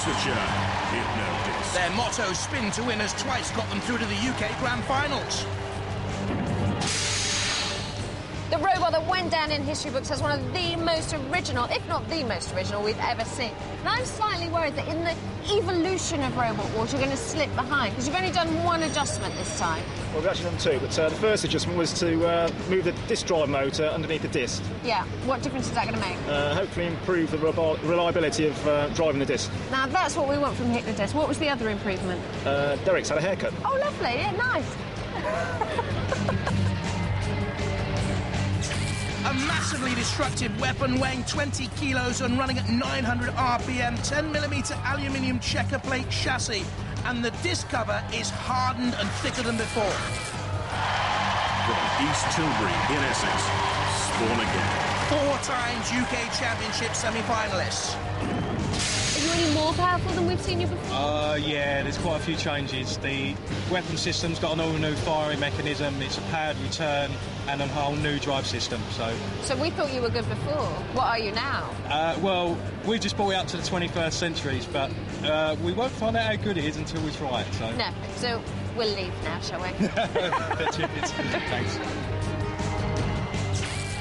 Switcher, Hypnodisc. Their motto, spin to win, has twice got them through to the UK Grand Finals. The robot that went down in history books as one of the most original, if not the most original, we've ever seen. And I'm slightly worried that in the evolution of Robot Wars, you're going to slip behind, because you've only done one adjustment this time. Well, we've actually done two, but the first adjustment was to move the disc drive motor underneath the disc. Yeah, what difference is that going to make? Hopefully improve the reliability of driving the disc. Now, that's what we want from Hypnodisc. What was the other improvement? Derek's had a haircut. Oh, lovely. Yeah, nice. A massively destructive weapon weighing 20 kilos and running at 900 RPM, 10mm aluminium checker plate chassis, and the disc cover is hardened and thicker than before. From East Tilbury in Essex, Spawn Again. 4 times UK Championship semi-finalists. Are you any more powerful than we've seen you before? Yeah, there's quite a few changes. The weapon system's got an all-new firing mechanism, it's a powered return, and a whole new drive system, So we thought you were good before. What are you now? Well, we just brought it up to the 21st centuries, but we won't find out how good it is until we try it, so... No, so we'll leave now, shall we? That's it. Thanks.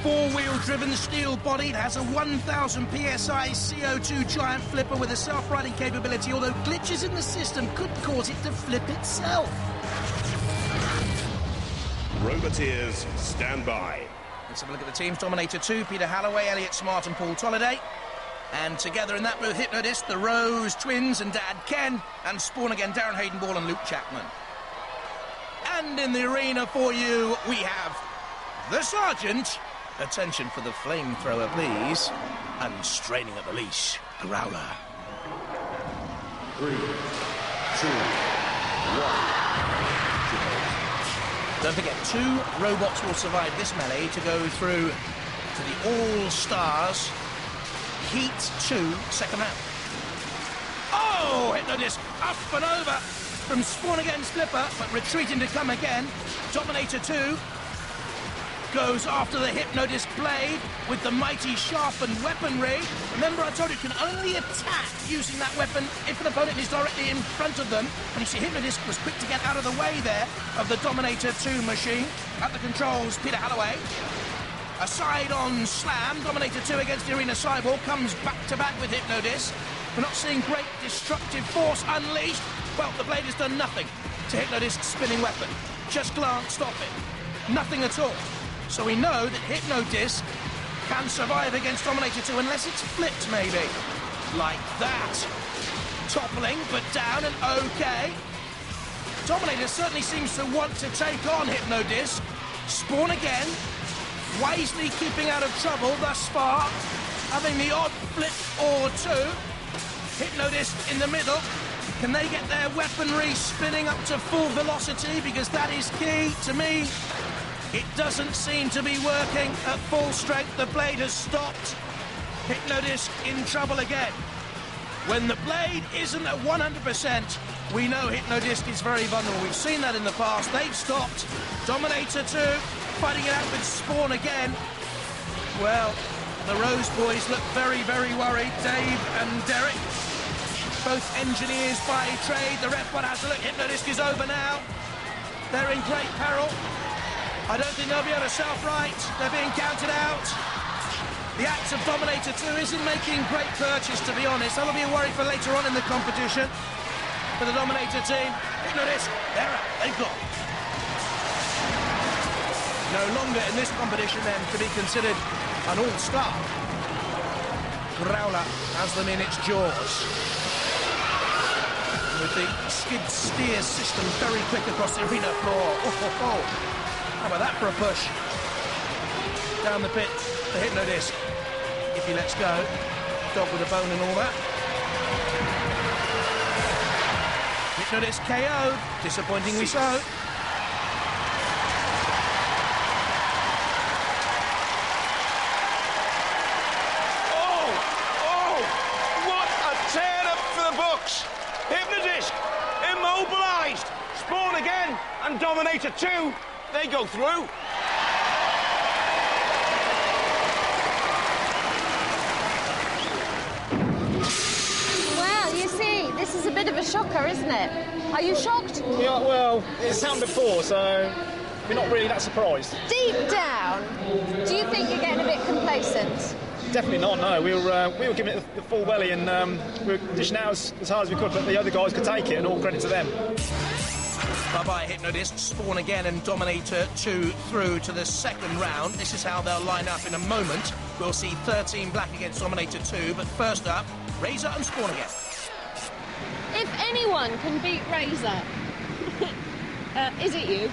4-wheel driven, steel-bodied, has a 1,000 PSI CO2 giant flipper with a self-riding capability, although glitches in the system could cause it to flip itself. Roboteers, stand by. Let's have a look at the teams. Dominator 2, Peter Halloway, Elliot Smart and Paul Tolliday. And together in that booth, Hypnodisc, the Rose Twins and Dad Ken, and Spawn Again, Darren Hayden-Ball and Luke Chapman. And in the arena for you, we have the Sergeant. Attention for the flamethrower, please. And straining at the leash, Growler. 3, 2, 1. Don't forget, 2 robots will survive this melee to go through to the All-Stars Heat 2 second round. Oh, Hypnodisc up and over from Spawn Again's flipper, but retreating to come again. Dominator 2 goes after the Hypnodisc blade with the mighty sharpened weaponry. Remember, I told you, you can only attack using that weapon if an opponent is directly in front of them. And you see, Hypnodisc was quick to get out of the way there of the Dominator 2 machine. At the controls, Peter Halloway. A side-on slam. Dominator 2 against the Arena Cyborg comes back-to-back with Hypnodisc. We're not seeing great destructive force unleashed. Well, the blade has done nothing to Hypnodisc's spinning weapon. Just glanced off it. Nothing at all. So we know that Hypnodisc can survive against Dominator 2 unless it's flipped, maybe. Like that. Toppling, but down and okay. Dominator certainly seems to want to take on Hypnodisc. Spawn Again, wisely keeping out of trouble thus far. Having the odd flip or two. Hypnodisc in the middle. Can they get their weaponry spinning up to full velocity? Because that is key to me. It doesn't seem to be working at full strength. The blade has stopped. Hypnodisc in trouble again. When the blade isn't at 100%, we know Hypnodisc is very vulnerable. We've seen that in the past. They've stopped. Dominator 2 fighting it out with Spawn Again. Well, the Rose boys look very, very worried. Dave and Derek, both engineers by trade. The ref one has to look. Hypnodisc is over now. They're in great peril. I don't think they'll be able to self-right. They're being counted out. The axe of Dominator 2 isn't making great purchase, to be honest. That'll be a worry for later on in the competition. For the Dominator team. Hypnodisc, they're out. They've gone. No longer in this competition, then, to be considered an all-star. Growler has them in its jaws. With the skid-steer system very quick across the arena floor. Oh. How about that for a push? Down the pit for Hypnodisc. If he lets go. Dog with a bone and all that. Hypnodisc KO. Disappointingly so. Oh! What a tear-up for the books! Hypnodisc immobilised. Spawn Again and Dominator 2. They go through. Well, you see, bit of a shocker, isn't it? Are you shocked? Yeah, well, it's happened before, so we're not really that surprised. Deep down, do you think you're getting a bit complacent? Definitely not, no. We were giving it the full belly and we were dishing out as hard as we could, but the other guys could take it, and all credit to them. Bye-bye, Hypnodist. Spawn again and Dominator 2 through to the second round. This is how they'll line up in a moment. We'll see 13 black against Dominator 2, but first up, Razor and Spawn again. If anyone can beat Razor, is it you?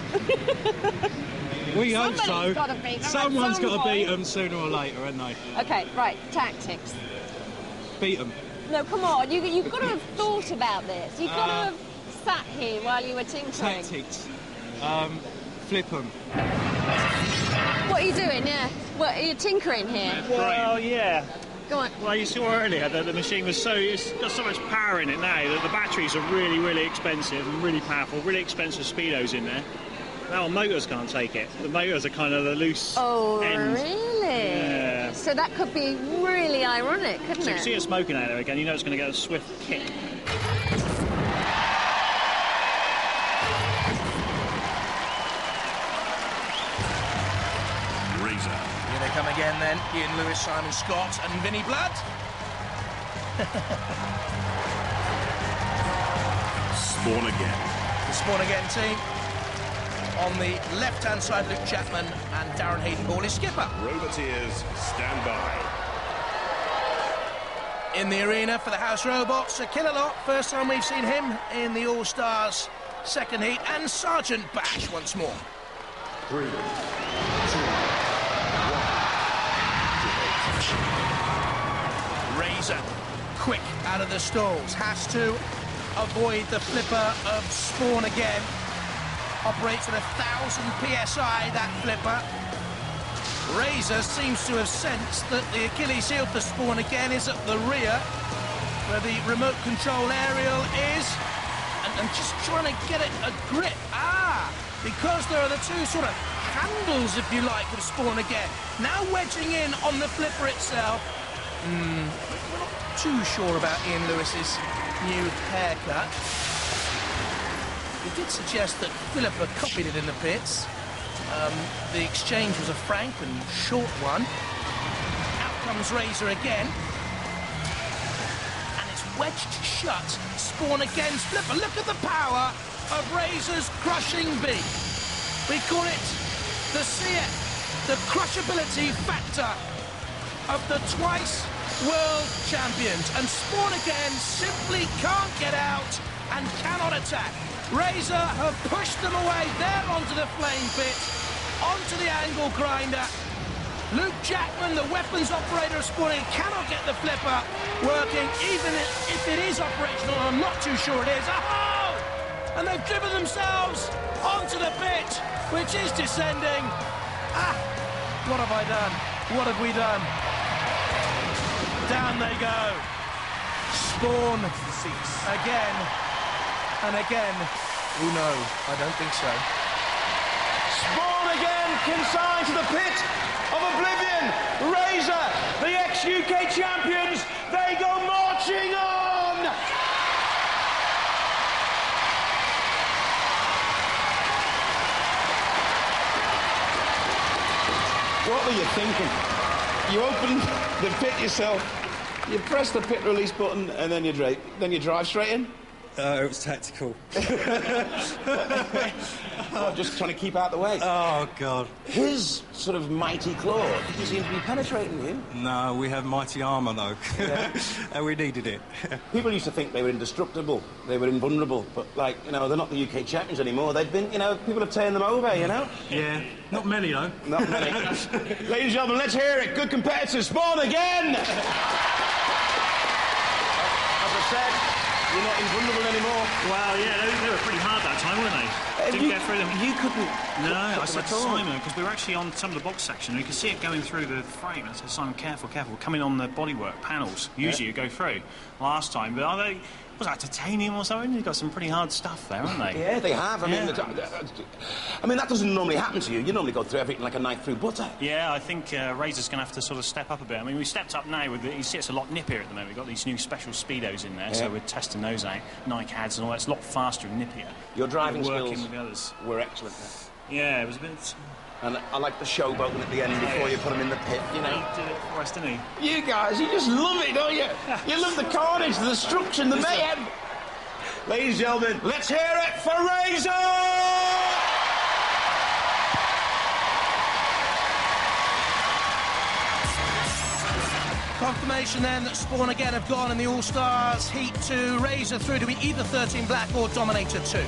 We hope Somebody's so. gotta beat them at Someone's some got to beat point. them sooner or later, haven't they? OK, right, tactics. Beat them. No, come on, you've got to have thought about this. You've got to have sat here while you were tinkering. Tactics. Flip them. What are you doing, yeah? What, are you tinkering here? Well, yeah. Go on. Well, you saw earlier that the machine was it's got so much power in it now that the batteries are really, really expensive and really powerful, really expensive speedos in there. Now motors can't take it. The motors are kind of the loose end. Really? Yeah. So that could be really ironic, couldn't So you it? see it smoking out there again, you know it's going to get a swift kick. Razor. Here they come again then. Ian Lewis, Simon Scott and Vinnie Blood. Spawn again. The Spawn again team. On the left-hand side, Luke Chapman and Darren Hayden Ball is skipper. Roboteers, stand by. In the arena for the House Robots, a killer lot. First time we've seen him in the All-Stars second heat. And Sergeant Bash once more. 3, 2, 1. Razor, quick out of the stalls. Has to avoid the flipper of Spawn again. Operates at 1,000 PSI, that flipper. Razor seems to have sensed that the Achilles heel for Spawn again is at the rear, where the remote control aerial is, and just trying to get it a grip. Because there are the two sort of handles, if you like, of Spawn again. Now wedging in on the flipper itself. We're not too sure about Ian Lewis's new haircut. He did suggest that Philippa copied it in the pits. The exchange was a frank and short one. Out comes Razor again. And it's wedged shut. Spawn against Flipper. Look at the power of Razor's crushing beak. We call it the CF, the crushability factor of the twice world champions. And Spawn again simply can't get out and cannot attack. Razor have pushed them away there onto the flame pit, onto the angle grinder. Luke Jackman, the weapons operator of Spawn, cannot get the flipper working, even if it is operational. I'm not too sure it is. Oh! And they've driven themselves onto the pit, which is descending. What have I done? What have we done? Down they go. Spawn again. And again, oh no, I don't think so. Spawn again consigned to the pit of oblivion. Razor, the ex-UK champions, they go marching on! What were you thinking? You open the pit yourself, you press the pit release button, and then you drive straight in? It was tactical. Just trying to keep out the way. Oh, God. His sort of mighty claw didn't seem to be penetrating you. No, we have mighty armour, though. Yeah. And we needed it. People used to think they were indestructible, they were invulnerable, but, like, you know, they're not the UK champions anymore. They've been, you know, people have turned them over, you know? Yeah, not many, though. Not many. Ladies and gentlemen, let's hear it. Good competitors, Spawn again! As I said, you're not invulnerable anymore. Well, yeah, they were pretty hard that time, weren't they? Didn't get through them. You couldn't. No, I them said at to all. Simon, because we were actually on some of the box section, and you could see it going through the frame. I said, Simon, careful, careful. Coming on the bodywork panels. Usually you go through. Last time, but was that titanium or something? They've got some pretty hard stuff there, haven't they? Yeah, they have. I mean, that doesn't normally happen to you. You normally go through everything like a knife through butter. Yeah, I think Razor's going to have to sort of step up a bit. I mean, we stepped up now with you see it's a lot nippier at the moment. We've got these new special speedos in there, so we're testing those out. Nike ads and all that. It's a lot faster and nippier. Your driving working skills with the others. were excellent there. Yeah, it was a bit. And I like the showboating at the end before you put them in the pit, you know. He did it for us, didn't he? You guys, you just love it, don't you? You love the carnage, the destruction, the mayhem. Ladies and gentlemen, let's hear it for Razor! Confirmation then that Spawn again have gone in the All-Stars Heat 2. Razor through to be either 13 Black or Dominator 2.